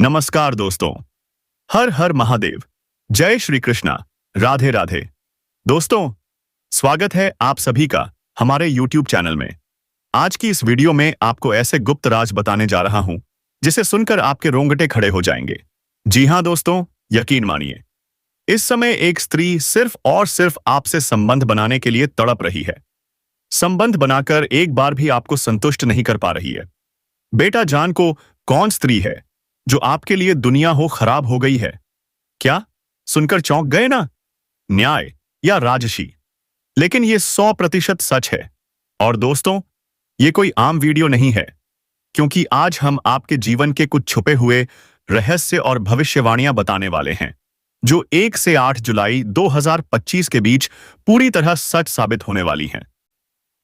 नमस्कार दोस्तों। हर हर महादेव। जय श्री कृष्णा। राधे राधे। दोस्तों, स्वागत है आप सभी का हमारे YouTube चैनल में। आज की इस वीडियो में आपको ऐसे गुप्त राज बताने जा रहा हूं जिसे सुनकर आपके रोंगटे खड़े हो जाएंगे। जी हां दोस्तों, यकीन मानिए, इस समय एक स्त्री सिर्फ और सिर्फ आपसे संबंध बनाने के लिए तड़प रही है। संबंध बनाकर एक बार भी आपको संतुष्ट नहीं कर पा रही है। बेटा जान को कौन स्त्री है जो आपके लिए दुनिया हो खराब हो गई है? क्या सुनकर चौंक गए ना? न्याय या राजसी? लेकिन ये 100% सच है। और दोस्तों, ये कोई आम वीडियो नहीं है, क्योंकि आज हम आपके जीवन के कुछ छुपे हुए रहस्य और भविष्यवाणियां बताने वाले हैं जो 1 से 8 जुलाई 2025 के बीच पूरी तरह सच साबित होने वाली हैं।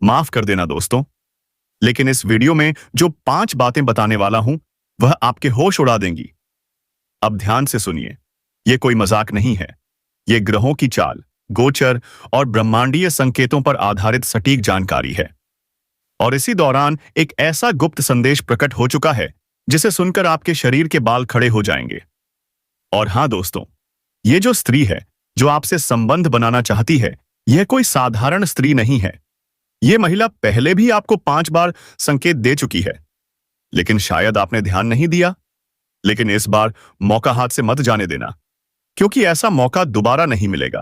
माफ कर देना दोस्तों, लेकिन इस वीडियो में जो 5 बातें बताने वाला हूं वह आपके होश उड़ा देंगी। अब ध्यान से सुनिए, यह कोई मजाक नहीं है। यह ग्रहों की चाल, गोचर और ब्रह्मांडीय संकेतों पर आधारित सटीक जानकारी है। और इसी दौरान एक ऐसा गुप्त संदेश प्रकट हो चुका है जिसे सुनकर आपके शरीर के बाल खड़े हो जाएंगे। और हां दोस्तों, यह जो स्त्री है जो आपसे संबंध बनाना चाहती है, यह कोई साधारण स्त्री नहीं है। यह महिला पहले भी आपको 5 बार संकेत दे चुकी है, लेकिन शायद आपने ध्यान नहीं दिया। लेकिन इस बार मौका हाथ से मत जाने देना, क्योंकि ऐसा मौका दोबारा नहीं मिलेगा।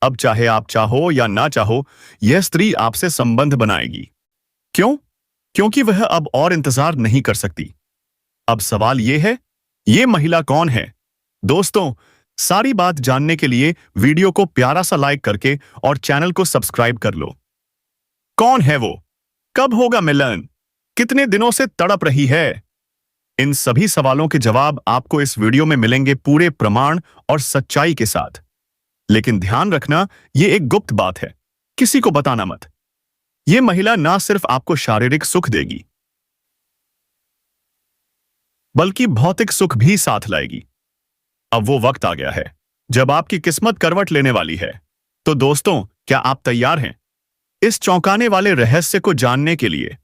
अब चाहे आप चाहो या ना चाहो, यह स्त्री आपसे संबंध बनाएगी। क्यों? क्योंकि वह अब और इंतजार नहीं कर सकती। अब सवाल यह है, यह महिला कौन है? दोस्तों, सारी बात जानने के लिए वीडियो को प्यारा सा लाइक करके और चैनल को सब्सक्राइब कर लो। कौन है वो? कब होगा मिलन? कितने दिनों से तड़प रही है? इन सभी सवालों के जवाब आपको इस वीडियो में मिलेंगे पूरे प्रमाण और सच्चाई के साथ। लेकिन ध्यान रखना, यह एक गुप्त बात है, किसी को बताना मत। यह महिला ना सिर्फ आपको शारीरिक सुख देगी, बल्कि भौतिक सुख भी साथ लाएगी। अब वो वक्त आ गया है जब आपकी किस्मत करवट लेने वाली है। तो दोस्तों, क्या आप तैयार हैं इस चौंकाने वाले रहस्य को जानने के लिए?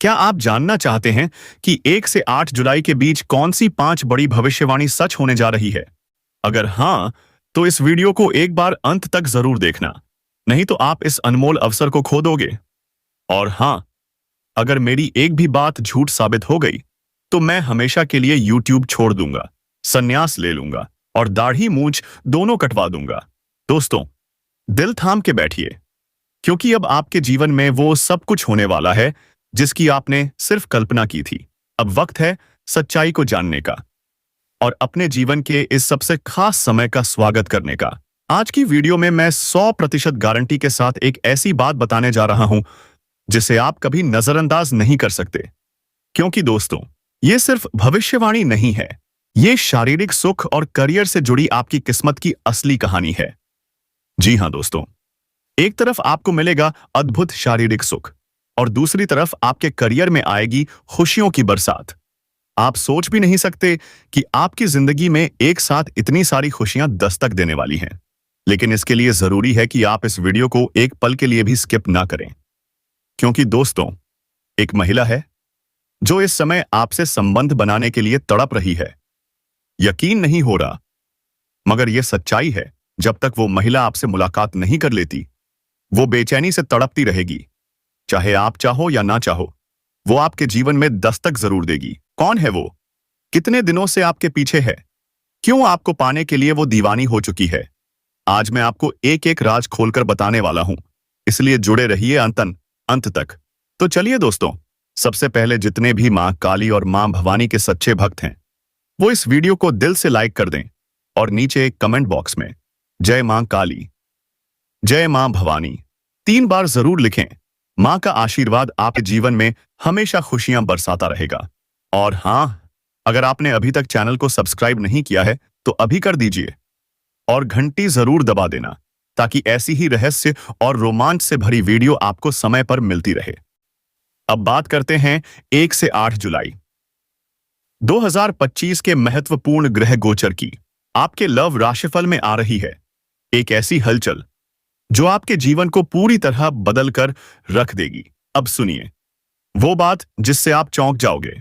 क्या आप जानना चाहते हैं कि 1 से 8 जुलाई के बीच कौन सी 5 बड़ी भविष्यवाणी सच होने जा रही है? अगर हां, तो इस वीडियो को एक बार अंत तक जरूर देखना, नहीं तो आप इस अनमोल अवसर को खो दोगे। और हां, अगर मेरी एक भी बात झूठ साबित हो गई, तो मैं हमेशा के लिए YouTube छोड़ दूंगा, संन्यास ले लूंगा और दाढ़ी मूंछ दोनों कटवा दूंगा। दोस्तों, दिल थाम के बैठिए, क्योंकि अब आपके जीवन में वो सब कुछ होने वाला है जिसकी आपने सिर्फ कल्पना की थी। अब वक्त है सच्चाई को जानने का और अपने जीवन के इस सबसे खास समय का स्वागत करने का। आज की वीडियो में मैं 100% गारंटी के साथ एक ऐसी बात बताने जा रहा हूं जिसे आप कभी नजरअंदाज नहीं कर सकते। क्योंकि दोस्तों, ये सिर्फ भविष्यवाणी नहीं है, ये शारीरिक सुख और करियर से जुड़ी आपकी किस्मत की असली कहानी है। जी हां दोस्तों, एक तरफ आपको मिलेगा अद्भुत शारीरिक सुख और दूसरी तरफ आपके करियर में आएगी खुशियों की बरसात। आप सोच भी नहीं सकते कि आपकी जिंदगी में एक साथ इतनी सारी खुशियां दस्तक देने वाली हैं। लेकिन इसके लिए जरूरी है कि आप इस वीडियो को एक पल के लिए भी स्किप ना करें, क्योंकि दोस्तों, एक महिला है जो इस समय आपसे संबंध बनाने के लिए तड़प रही है। यकीन नहीं हो रहा, मगर यह सच्चाई है। जब तक वो महिला आपसे मुलाकात नहीं कर लेती, वो बेचैनी से तड़पती रहेगी। चाहे आप चाहो या ना चाहो, वो आपके जीवन में दस्तक जरूर देगी। कौन है वो? कितने दिनों से आपके पीछे है? क्यों आपको पाने के लिए वो दीवानी हो चुकी है? आज मैं आपको एक एक राज खोलकर बताने वाला हूं, इसलिए जुड़े रहिए अंत तक। तो चलिए दोस्तों, सबसे पहले जितने भी मां काली और मां भवानी के सच्चे भक्त हैं, वो इस वीडियो को दिल से लाइक कर दें और नीचे कमेंट बॉक्स में जय मां काली, जय मां भवानी 3 बार जरूर लिखें। मां का आशीर्वाद आपके जीवन में हमेशा खुशियां बरसाता रहेगा। और हां, अगर आपने अभी तक चैनल को सब्सक्राइब नहीं किया है तो अभी कर दीजिए और घंटी जरूर दबा देना, ताकि ऐसी ही रहस्य और रोमांच से भरी वीडियो आपको समय पर मिलती रहे। अब बात करते हैं 1 से 8 जुलाई 2025 के महत्वपूर्ण ग्रह गोचर की। आपके लव राशिफल में आ रही है एक ऐसी हलचल जो आपके जीवन को पूरी तरह बदल कर रख देगी। अब सुनिए वो बात जिससे आप चौंक जाओगे।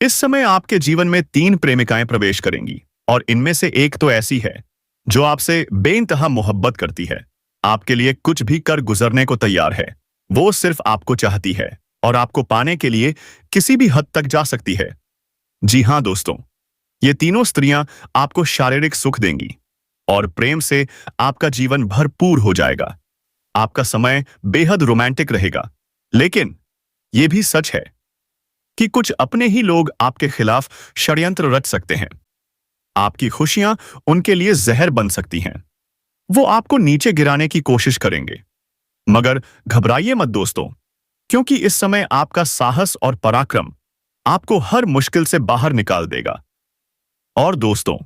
इस समय आपके जीवन में 3 प्रेमिकाएं प्रवेश करेंगी और इनमें से एक तो ऐसी है जो आपसे बेइंतहा मोहब्बत करती है, आपके लिए कुछ भी कर गुजरने को तैयार है। वो सिर्फ आपको चाहती है और आपको पाने के लिए किसी भी हद तक जा सकती है। जी हाँ दोस्तों, ये तीनों स्त्रियां आपको शारीरिक सुख देंगी और प्रेम से आपका जीवन भरपूर हो जाएगा। आपका समय बेहद रोमांटिक रहेगा। लेकिन यह भी सच है कि कुछ अपने ही लोग आपके खिलाफ षड्यंत्र रच सकते हैं। आपकी खुशियां उनके लिए जहर बन सकती हैं। वो आपको नीचे गिराने की कोशिश करेंगे। मगर घबराइए मत दोस्तों, क्योंकि इस समय आपका साहस और पराक्रम आपको हर मुश्किल से बाहर निकाल देगा। और दोस्तों,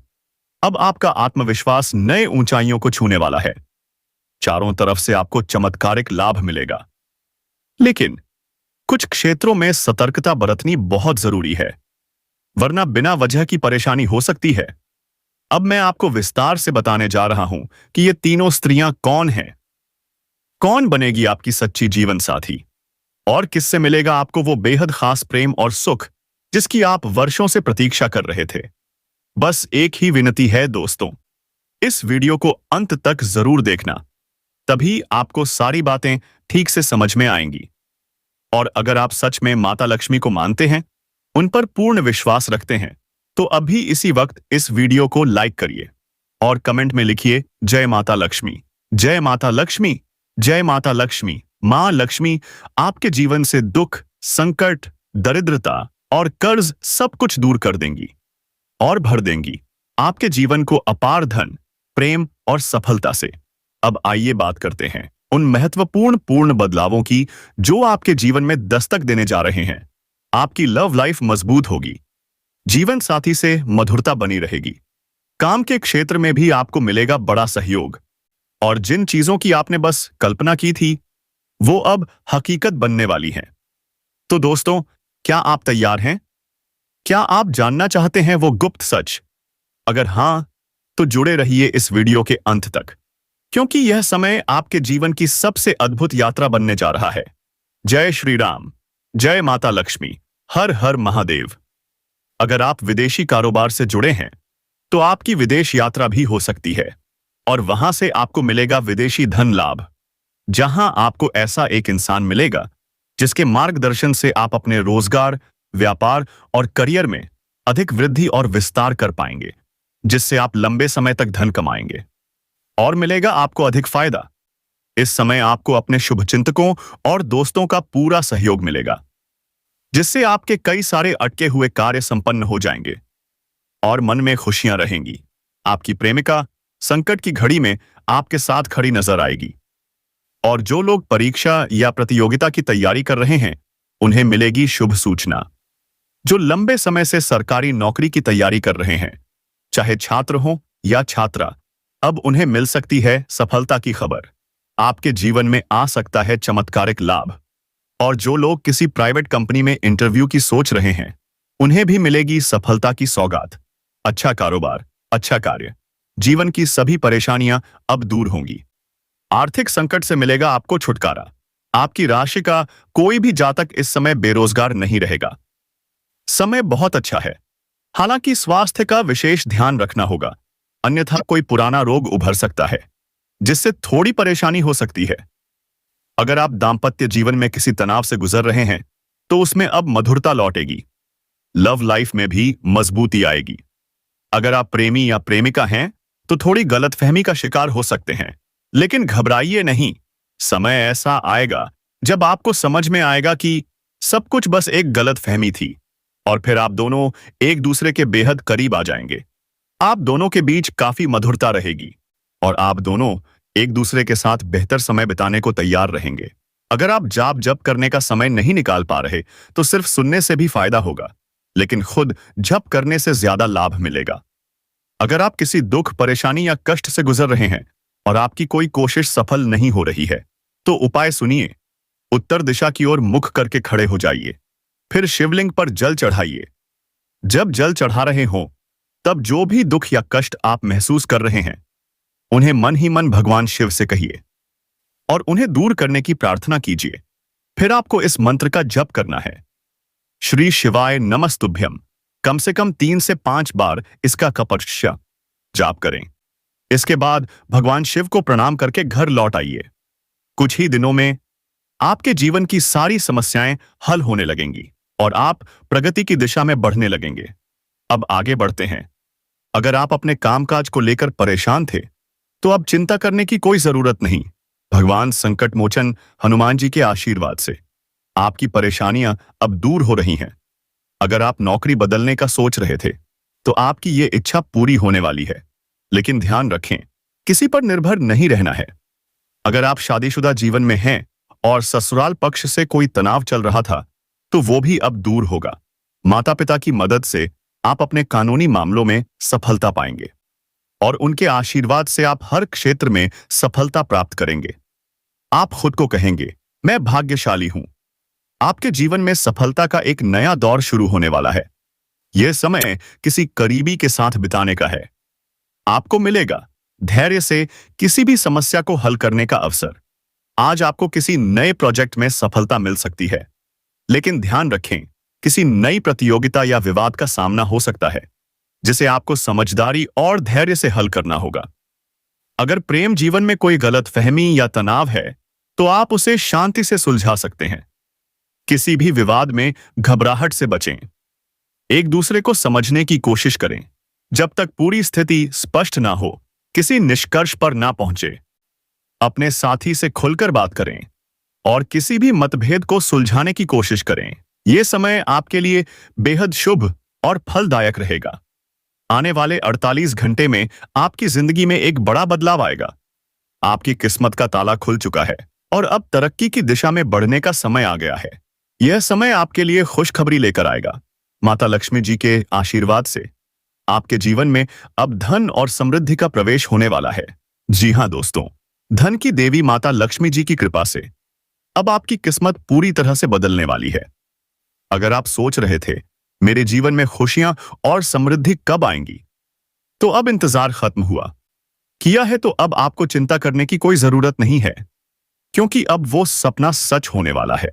अब आपका आत्मविश्वास नए ऊंचाइयों को छूने वाला है। चारों तरफ से आपको चमत्कारिक लाभ मिलेगा। लेकिन कुछ क्षेत्रों में सतर्कता बरतनी बहुत जरूरी है, वरना बिना वजह की परेशानी हो सकती है। अब मैं आपको विस्तार से बताने जा रहा हूं कि ये तीनों स्त्रियां कौन हैं, कौन बनेगी आपकी सच्ची जीवन साथी और किससे मिलेगा आपको वो बेहद खास प्रेम और सुख जिसकी आप वर्षों से प्रतीक्षा कर रहे थे। बस एक ही विनती है दोस्तों, इस वीडियो को अंत तक जरूर देखना, तभी आपको सारी बातें ठीक से समझ में आएंगी। और अगर आप सच में माता लक्ष्मी को मानते हैं, उन पर पूर्ण विश्वास रखते हैं, तो अभी इसी वक्त इस वीडियो को लाइक करिए और कमेंट में लिखिए जय माता लक्ष्मी, जय माता लक्ष्मी, जय माता लक्ष्मी। मां लक्ष्मी आपके जीवन से दुख, संकट, दरिद्रता और कर्ज सब कुछ दूर कर देंगी और भर देंगी आपके जीवन को अपार धन, प्रेम और सफलता से। अब आइए बात करते हैं उन महत्वपूर्ण बदलावों की जो आपके जीवन में दस्तक देने जा रहे हैं। आपकी लव लाइफ मजबूत होगी, जीवन साथी से मधुरता बनी रहेगी, काम के क्षेत्र में भी आपको मिलेगा बड़ा सहयोग और जिन चीजों की आपने बस कल्पना की थी वो अब हकीकत बनने वाली हैं। तो दोस्तों, क्या आप तैयार हैं? क्या आप जानना चाहते हैं वो गुप्त सच? अगर हां, तो जुड़े रहिए इस वीडियो के अंत तक, क्योंकि यह समय आपके जीवन की सबसे अद्भुत यात्रा बनने जा रहा है। जय श्री राम, जय माता लक्ष्मी, हर हर महादेव। अगर आप विदेशी कारोबार से जुड़े हैं तो आपकी विदेश यात्रा भी हो सकती है और वहां से आपको मिलेगा विदेशी धन लाभ, जहां आपको ऐसा एक इंसान मिलेगा जिसके मार्गदर्शन से आप अपने रोजगार, व्यापार और करियर में अधिक वृद्धि और विस्तार कर पाएंगे, जिससे आप लंबे समय तक धन कमाएंगे और मिलेगा आपको अधिक फायदा। इस समय आपको अपने शुभचिंतकों और दोस्तों का पूरा सहयोग मिलेगा, जिससे आपके कई सारे अटके हुए कार्य संपन्न हो जाएंगे और मन में खुशियां रहेंगी। आपकी प्रेमिका संकट की घड़ी में आपके साथ खड़ी नजर आएगी और जो लोग परीक्षा या प्रतियोगिता की तैयारी कर रहे हैं उन्हें मिलेगी शुभ सूचना। जो लंबे समय से सरकारी नौकरी की तैयारी कर रहे हैं, चाहे छात्र हो या छात्रा, अब उन्हें मिल सकती है सफलता की खबर। आपके जीवन में आ सकता है चमत्कारिक लाभ और जो लोग किसी प्राइवेट कंपनी में इंटरव्यू की सोच रहे हैं उन्हें भी मिलेगी सफलता की सौगात। अच्छा कारोबार, अच्छा कार्य, जीवन की सभी परेशानियां अब दूर होंगी। आर्थिक संकट से मिलेगा आपको छुटकारा। आपकी राशि का कोई भी जातक इस समय बेरोजगार नहीं रहेगा। समय बहुत अच्छा है, हालांकि स्वास्थ्य का विशेष ध्यान रखना होगा, अन्यथा कोई पुराना रोग उभर सकता है जिससे थोड़ी परेशानी हो सकती है। अगर आप दाम्पत्य जीवन में किसी तनाव से गुजर रहे हैं तो उसमें अब मधुरता लौटेगी। लव लाइफ में भी मजबूती आएगी। अगर आप प्रेमी या प्रेमिका हैं तो थोड़ी गलतफहमी का शिकार हो सकते हैं, लेकिन घबराइए नहीं। समय ऐसा आएगा जब आपको समझ में आएगा कि सब कुछ बस एक गलतफहमी थी और फिर आप दोनों एक दूसरे के बेहद करीब आ जाएंगे। आप दोनों के बीच काफी मधुरता रहेगी और आप दोनों एक दूसरे के साथ बेहतर समय बिताने को तैयार रहेंगे। अगर आप जाप जप करने का समय नहीं निकाल पा रहे तो सिर्फ सुनने से भी फायदा होगा, लेकिन खुद जप करने से ज्यादा लाभ मिलेगा। अगर आप किसी दुख, परेशानी या कष्ट से गुजर रहे हैं और आपकी कोई कोशिश सफल नहीं हो रही है तो उपाय सुनिए। उत्तर दिशा की ओर मुख करके खड़े हो जाइए, फिर शिवलिंग पर जल चढ़ाइए। जब जल चढ़ा रहे हों तब जो भी दुख या कष्ट आप महसूस कर रहे हैं उन्हें मन ही मन भगवान शिव से कहिए और उन्हें दूर करने की प्रार्थना कीजिए। फिर आपको इस मंत्र का जप करना है। श्री शिवाय नमस्तुभ्यम कम से कम 3 से 5 बार इसका कपट जाप करें। इसके बाद भगवान शिव को प्रणाम करके घर लौट आइए। कुछ ही दिनों में आपके जीवन की सारी समस्याएं हल होने लगेंगी और आप प्रगति की दिशा में बढ़ने लगेंगे। अब आगे बढ़ते हैं। अगर आप अपने कामकाज को लेकर परेशान थे तो अब चिंता करने की कोई जरूरत नहीं। भगवान संकट मोचन हनुमान जी के आशीर्वाद से आपकी परेशानियां अब दूर हो रही हैं। अगर आप नौकरी बदलने का सोच रहे थे तो आपकी ये इच्छा पूरी होने वाली है, लेकिन ध्यान रखें, किसी पर निर्भर नहीं रहना है। अगर आप शादीशुदा जीवन में हैं और ससुराल पक्ष से कोई तनाव चल रहा था तो वो भी अब दूर होगा। माता पिता की मदद से आप अपने कानूनी मामलों में सफलता पाएंगे और उनके आशीर्वाद से आप हर क्षेत्र में सफलता प्राप्त करेंगे। आप खुद को कहेंगे, मैं भाग्यशाली हूं। आपके जीवन में सफलता का एक नया दौर शुरू होने वाला है। यह समय किसी करीबी के साथ बिताने का है। आपको मिलेगा धैर्य से किसी भी समस्या को हल करने का अवसर। आज आपको किसी नए प्रोजेक्ट में सफलता मिल सकती है, लेकिन ध्यान रखें, किसी नई प्रतियोगिता या विवाद का सामना हो सकता है जिसे आपको समझदारी और धैर्य से हल करना होगा। अगर प्रेम जीवन में कोई गलतफहमी या तनाव है तो आप उसे शांति से सुलझा सकते हैं। किसी भी विवाद में घबराहट से बचें। एक दूसरे को समझने की कोशिश करें। जब तक पूरी स्थिति स्पष्ट ना हो, किसी निष्कर्ष पर ना पहुंचे। अपने साथी से खुलकर बात करें और किसी भी मतभेद को सुलझाने की कोशिश करें। यह समय आपके लिए बेहद शुभ और फलदायक रहेगा। आने वाले 48 घंटे में आपकी जिंदगी में एक बड़ा बदलाव आएगा। आपकी किस्मत का ताला खुल चुका है और अब तरक्की की दिशा में बढ़ने का समय आ गया है। यह समय आपके लिए खुशखबरी लेकर आएगा। माता लक्ष्मी जी के आशीर्वाद से आपके जीवन में अब धन और समृद्धि का प्रवेश होने वाला है। जी हां दोस्तों, धन की देवी माता लक्ष्मी जी की कृपा से अब आपकी किस्मत पूरी तरह से बदलने वाली है। अगर आप सोच रहे थे मेरे जीवन में खुशियां और समृद्धि कब आएंगी, तो अब इंतजार खत्म हुआ। किया है तो अब आपको चिंता करने की कोई जरूरत नहीं है, क्योंकि अब वो सपना सच होने वाला है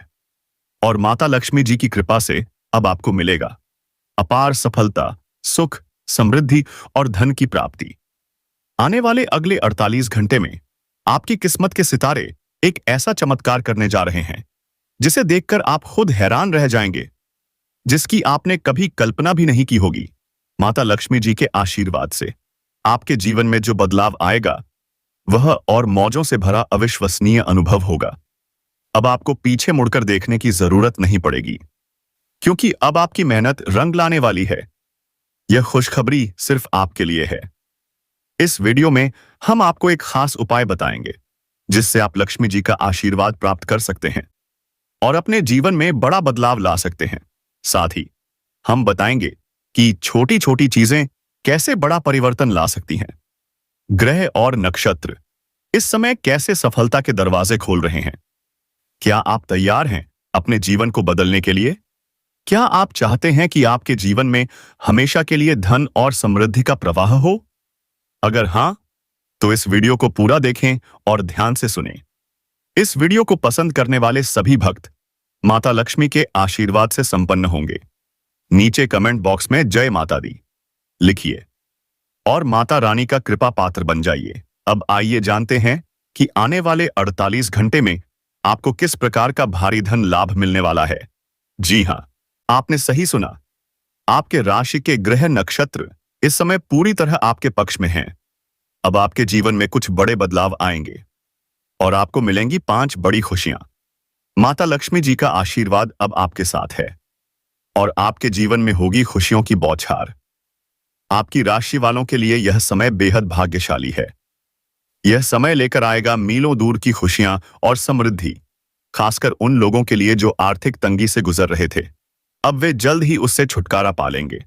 और माता लक्ष्मी जी की कृपा से अब आपको मिलेगा अपार सफलता, सुख, समृद्धि और धन की प्राप्ति। आने वाले अगले 48 घंटे में आपकी किस्मत के सितारे एक ऐसा चमत्कार करने जा रहे हैं जिसे देखकर आप खुद हैरान रह जाएंगे, जिसकी आपने कभी कल्पना भी नहीं की होगी। माता लक्ष्मी जी के आशीर्वाद से आपके जीवन में जो बदलाव आएगा वह और मौजों से भरा अविश्वसनीय अनुभव होगा। अब आपको पीछे मुड़कर देखने की जरूरत नहीं पड़ेगी, क्योंकि अब आपकी मेहनत रंग लाने वाली है। यह खुशखबरी सिर्फ आपके लिए है। इस वीडियो में हम आपको एक खास उपाय बताएंगे जिससे आप लक्ष्मी जी का आशीर्वाद प्राप्त कर सकते हैं और अपने जीवन में बड़ा बदलाव ला सकते हैं। साथ ही हम बताएंगे कि छोटी छोटी चीजें कैसे बड़ा परिवर्तन ला सकती हैं। ग्रह और नक्षत्र इस समय कैसे सफलता के दरवाजे खोल रहे हैं। क्या आप तैयार हैं अपने जीवन को बदलने के लिए? क्या आप चाहते हैं कि आपके जीवन में हमेशा के लिए धन और समृद्धि का प्रवाह हो? अगर हां, तो इस वीडियो को पूरा देखें और ध्यान से सुनें। इस वीडियो को पसंद करने वाले सभी भक्त माता लक्ष्मी के आशीर्वाद से संपन्न होंगे। नीचे कमेंट बॉक्स में जय माता दी लिखिए और माता रानी का कृपा पात्र बन जाइए। अब आइए जानते हैं कि आने वाले 48 घंटे में आपको किस प्रकार का भारी धन लाभ मिलने वाला है। जी हां, आपने सही सुना। आपके राशि के ग्रह नक्षत्र इस समय पूरी तरह आपके पक्ष में हैं। अब आपके जीवन में कुछ बड़े बदलाव आएंगे और आपको मिलेंगी 5 बड़ी खुशियां। माता लक्ष्मी जी का आशीर्वाद अब आपके साथ है और आपके जीवन में होगी खुशियों की बौछार। आपकी राशि वालों के लिए यह समय बेहद भाग्यशाली है। यह समय लेकर आएगा मीलों दूर की खुशियां और समृद्धि, खासकर उन लोगों के लिए जो आर्थिक तंगी से गुजर रहे थे। अब वे जल्द ही उससे छुटकारा पा लेंगे।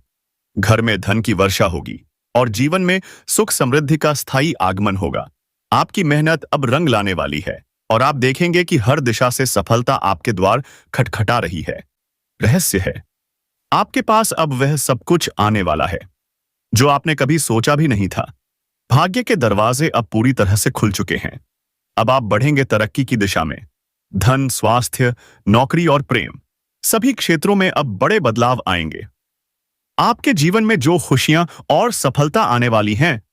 घर में धन की वर्षा होगी और जीवन में सुख समृद्धि का स्थायी आगमन होगा। आपकी मेहनत अब रंग लाने वाली है और आप देखेंगे कि हर दिशा से सफलता आपके द्वार खटखटा रही है। रहस्य है, आपके पास अब वह सब कुछ आने वाला है जो आपने कभी सोचा भी नहीं था। भाग्य के दरवाजे अब पूरी तरह से खुल चुके हैं। अब आप बढ़ेंगे तरक्की की दिशा में। धन, स्वास्थ्य, नौकरी और प्रेम सभी क्षेत्रों में अब बड़े बदलाव आएंगे। आपके जीवन में जो खुशियां और सफलता आने वाली हैं,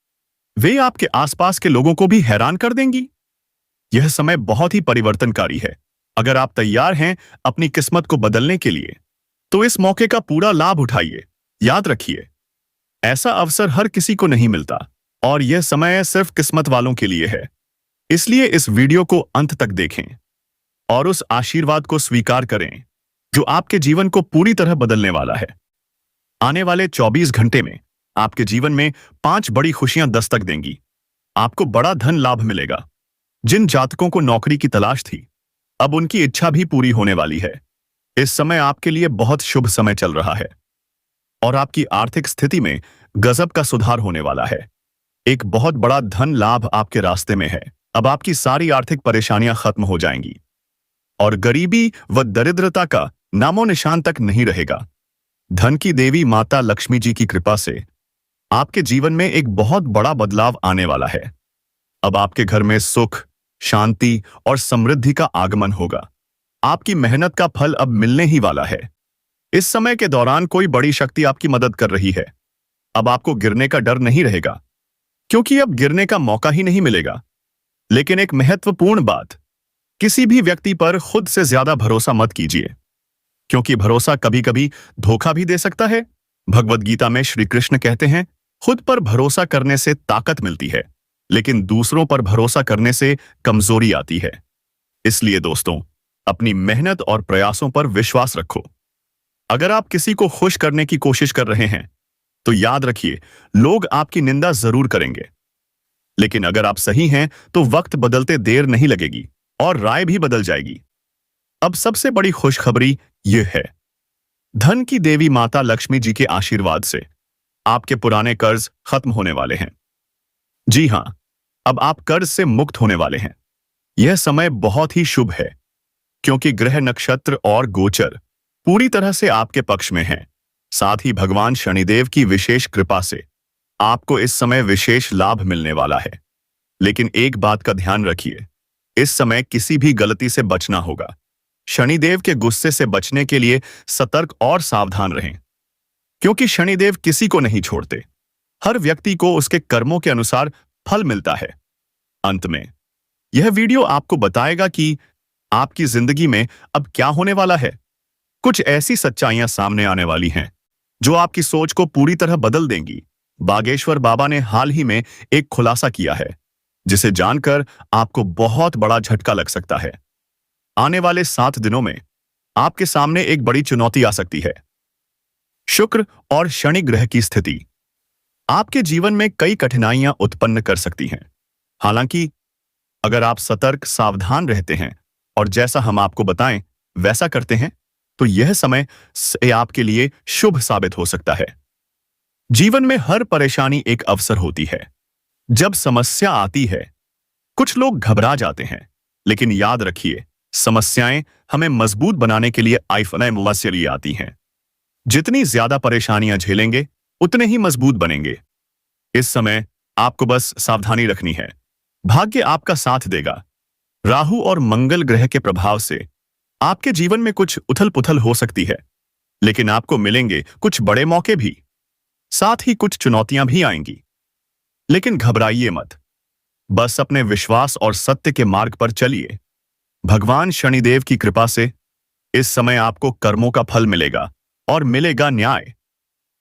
वे आपके आसपास के लोगों को भी हैरान कर देंगी। यह समय बहुत ही परिवर्तनकारी है। अगर आप तैयार हैं अपनी किस्मत को बदलने के लिए, तो इस मौके का पूरा लाभ उठाइए। याद रखिए, ऐसा अवसर हर किसी को नहीं मिलता और यह समय सिर्फ किस्मत वालों के लिए है। इसलिए इस वीडियो को अंत तक देखें और उस आशीर्वाद को स्वीकार करें जो आपके जीवन को पूरी तरह बदलने वाला है। आने वाले 24 घंटे में आपके जीवन में 5 बड़ी खुशियां दस्तक देंगी। आपको बड़ा धन लाभ मिलेगा। जिन जातकों को नौकरी की तलाश थी, अब उनकी इच्छा भी पूरी होने वाली है। इस समय आपके लिए बहुत शुभ समय चल रहा है और आपकी आर्थिक स्थिति में गजब का सुधार होने वाला है। एक बहुत बड़ा धन लाभ आपके रास्ते में है। अब आपकी सारी आर्थिक परेशानियां खत्म हो जाएंगी और गरीबी व दरिद्रता का नामो निशान तक नहीं रहेगा। धन की देवी माता लक्ष्मी जी की कृपा से आपके जीवन में एक बहुत बड़ा बदलाव आने वाला है। अब आपके घर में सुख, शांति और समृद्धि का आगमन होगा। आपकी मेहनत का फल अब मिलने ही वाला है। इस समय के दौरान कोई बड़ी शक्ति आपकी मदद कर रही है। अब आपको गिरने का डर नहीं रहेगा, क्योंकि अब गिरने का मौका ही नहीं मिलेगा। लेकिन एक महत्वपूर्ण बात, किसी भी व्यक्ति पर खुद से ज्यादा भरोसा मत कीजिए, क्योंकि भरोसा कभी कभी धोखा भी दे सकता है। भगवद गीता में श्री कृष्ण कहते हैं, खुद पर भरोसा करने से ताकत मिलती है, लेकिन दूसरों पर भरोसा करने से कमजोरी आती है। इसलिए दोस्तों, अपनी मेहनत और प्रयासों पर विश्वास रखो। अगर आप किसी को खुश करने की कोशिश कर रहे हैं, तो याद रखिए, लोग आपकी निंदा जरूर करेंगे। लेकिन अगर आप सही हैं, तो वक्त बदलते देर नहीं लगेगी और राय भी बदल जाएगी। अब सबसे बड़ी खुशखबरी यह है, धन की देवी माता लक्ष्मी जी के आशीर्वाद से आपके पुराने कर्ज खत्म होने वाले हैं। जी हां, अब आप कर्ज से मुक्त होने वाले हैं। यह समय बहुत ही शुभ है, क्योंकि ग्रह, नक्षत्र और गोचर पूरी तरह से आपके पक्ष में हैं। साथ ही भगवान शनिदेव की विशेष कृपा से आपको इस समय विशेष लाभ मिलने वाला है। लेकिन एक बात का ध्यान रखिए, इस समय किसी भी गलती से बचना होगा। शनिदेव के गुस्से से बचने के लिए सतर्क और सावधान रहें, क्योंकि शनिदेव किसी को नहीं छोड़ते। हर व्यक्ति को उसके कर्मों के अनुसार फल मिलता है। अंत में यह वीडियो आपको बताएगा कि आपकी जिंदगी में अब क्या होने वाला है। कुछ ऐसी सच्चाइयां सामने आने वाली हैं जो आपकी सोच को पूरी तरह बदल देंगी। बागेश्वर बाबा ने हाल ही में एक खुलासा किया है, जिसे जानकर आपको बहुत बड़ा झटका लग सकता है। आने वाले 7 दिनों में आपके सामने एक बड़ी चुनौती आ सकती है। शुक्र और शनि ग्रह की स्थिति आपके जीवन में कई कठिनाइयां उत्पन्न कर सकती हैं। हालांकि अगर आप सतर्क, सावधान रहते हैं और जैसा हम आपको बताएं वैसा करते हैं, तो यह समय से आपके लिए शुभ साबित हो सकता है। जीवन में हर परेशानी एक अवसर होती है। जब समस्या आती है, कुछ लोग घबरा जाते हैं, लेकिन याद रखिए, समस्याएं हमें मजबूत बनाने के लिए आती हैं। जितनी ज्यादा परेशानियां झेलेंगे, उतने ही मजबूत बनेंगे। इस समय आपको बस सावधानी रखनी है। भाग्य आपका साथ देगा। राहु और मंगल ग्रह के प्रभाव से आपके जीवन में कुछ उथल-पुथल हो सकती है, लेकिन आपको मिलेंगे कुछ बड़े मौके भी। साथ ही कुछ चुनौतियां भी आएंगी, लेकिन घबराइए मत। बस अपने विश्वास और सत्य के मार्ग पर चलिए। भगवान शनिदेव की कृपा से इस समय आपको कर्मों का फल मिलेगा और मिलेगा न्याय।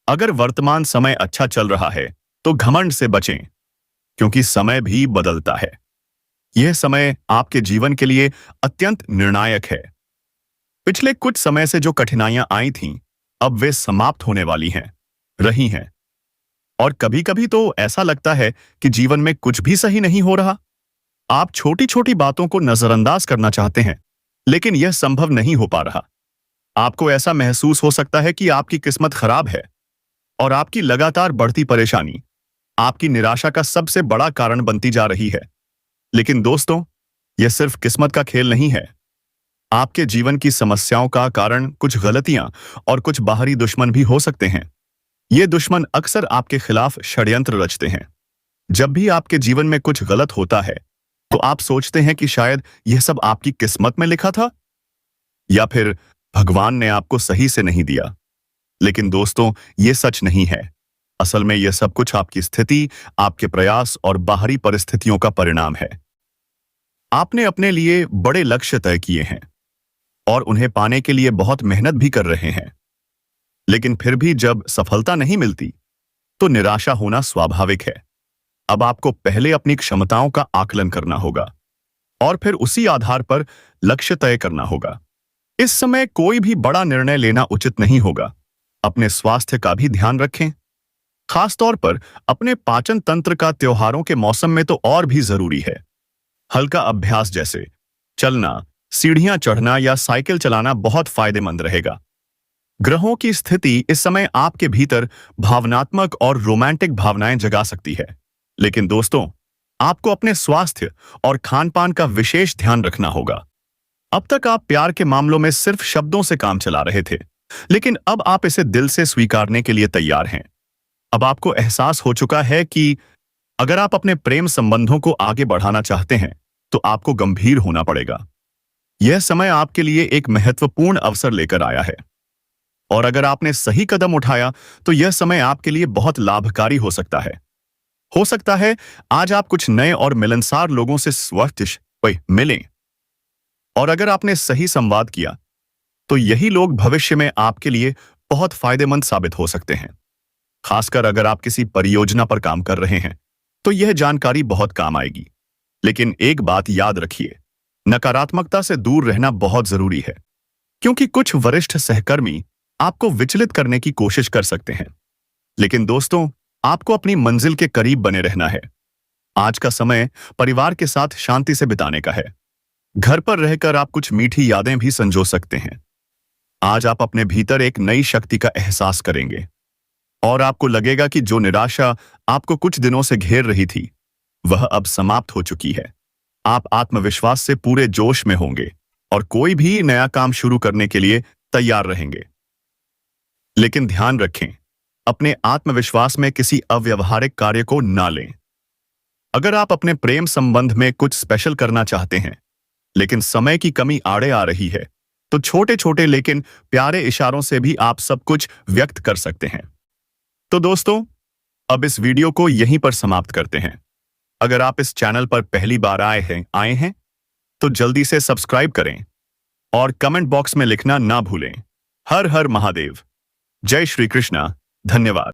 अगर वर्तमान समय अच्छा चल रहा है, तो घमंड से बचें, क्योंकि समय भी बदलता है। यह समय आपके जीवन के लिए अत्यंत निर्णायक है। पिछले कुछ समय से जो कठिनाइयां आई थीं, अब वे समाप्त होने वाली रही हैं। और कभी-कभी तो ऐसा लगता है कि जीवन में कुछ भी सही नहीं हो रहा। आप छोटी-छोटी बातों को नजरअंदाज करना चाहते हैं, लेकिन यह संभव नहीं हो पा रहा। आपको ऐसा महसूस हो सकता है कि आपकी किस्मत खराब है और आपकी लगातार बढ़ती परेशानी आपकी निराशा का सबसे बड़ा कारण बनती जा रही है। लेकिन दोस्तों, यह सिर्फ किस्मत का खेल नहीं है। आपके जीवन की समस्याओं का कारण कुछ गलतियां और कुछ बाहरी दुश्मन भी हो सकते हैं। ये दुश्मन अक्सर आपके खिलाफ षड्यंत्र रचते हैं। जब भी आपके जीवन में कुछ गलत होता है, तो आप सोचते हैं कि शायद यह सब आपकी किस्मत में लिखा था, या फिर भगवान ने आपको सही से नहीं दिया। लेकिन दोस्तों, ये सच नहीं है। असल में यह सब कुछ आपकी स्थिति, आपके प्रयास और बाहरी परिस्थितियों का परिणाम है। आपने अपने लिए बड़े लक्ष्य तय किए हैं और उन्हें पाने के लिए बहुत मेहनत भी कर रहे हैं। लेकिन फिर भी जब सफलता नहीं मिलती, तो निराशा होना स्वाभाविक है। अब आपको पहले अपनी क्षमताओं का आकलन करना होगा और फिर उसी आधार पर लक्ष्य तय करना होगा। इस समय कोई भी बड़ा निर्णय लेना उचित नहीं होगा। अपने स्वास्थ्य का भी ध्यान रखें। खासतौर पर अपने पाचन तंत्र का त्योहारों के मौसम में तो और भी जरूरी है। हल्का अभ्यास जैसे चलना, सीढ़ियां चढ़ना या साइकिल चलाना बहुत फायदेमंद रहेगा। ग्रहों की स्थिति इस समय आपके भीतर भावनात्मक और रोमांटिक भावनाएं जगा सकती है। लेकिन दोस्तों, आपको अपने स्वास्थ्य और खान-पान का विशेष ध्यान रखना होगा। अब तक आप प्यार के मामलों में सिर्फ शब्दों से काम चला रहे थे, लेकिन अब आप इसे दिल से स्वीकारने के लिए तैयार हैं। अब आपको एहसास हो चुका है कि अगर आप अपने प्रेम संबंधों को आगे बढ़ाना चाहते हैं, तो आपको गंभीर होना पड़ेगा। यह समय आपके लिए एक महत्वपूर्ण अवसर लेकर आया है और अगर आपने सही कदम उठाया, तो यह समय आपके लिए बहुत लाभकारी हो सकता है। हो सकता है आज आप कुछ नए और मिलनसार लोगों से मिलें और अगर आपने सही संवाद किया, तो यही लोग भविष्य में आपके लिए बहुत फायदेमंद साबित हो सकते हैं। खासकर अगर आप किसी परियोजना पर काम कर रहे हैं, तो यह जानकारी बहुत काम आएगी। लेकिन एक बात याद रखिए, नकारात्मकता से दूर रहना बहुत जरूरी है, क्योंकि कुछ वरिष्ठ सहकर्मी आपको विचलित करने की कोशिश कर सकते हैं। लेकिन दोस्तों, आपको अपनी मंजिल के करीब बने रहना है। आज का समय परिवार के साथ शांति से बिताने का है। घर पर रहकर आप कुछ मीठी यादें भी संजो सकते हैं। आज आप अपने भीतर एक नई शक्ति का एहसास करेंगे और आपको लगेगा कि जो निराशा आपको कुछ दिनों से घेर रही थी, वह अब समाप्त हो चुकी है। आप आत्मविश्वास से पूरे जोश में होंगे और कोई भी नया काम शुरू करने के लिए तैयार रहेंगे। लेकिन ध्यान रखें, अपने आत्मविश्वास में किसी अव्यावहारिक कार्य को ना लें। अगर आप अपने प्रेम संबंध में कुछ स्पेशल करना चाहते हैं, लेकिन समय की कमी आड़े आ रही है, तो छोटे छोटे लेकिन प्यारे इशारों से भी आप सब कुछ व्यक्त कर सकते हैं। तो दोस्तों, अब इस वीडियो को यहीं पर समाप्त करते हैं। अगर आप इस चैनल पर पहली बार आए हैं, तो जल्दी से सब्सक्राइब करें और कमेंट बॉक्स में लिखना ना भूलें। हर हर महादेव। जय श्री कृष्णा। धन्यवाद।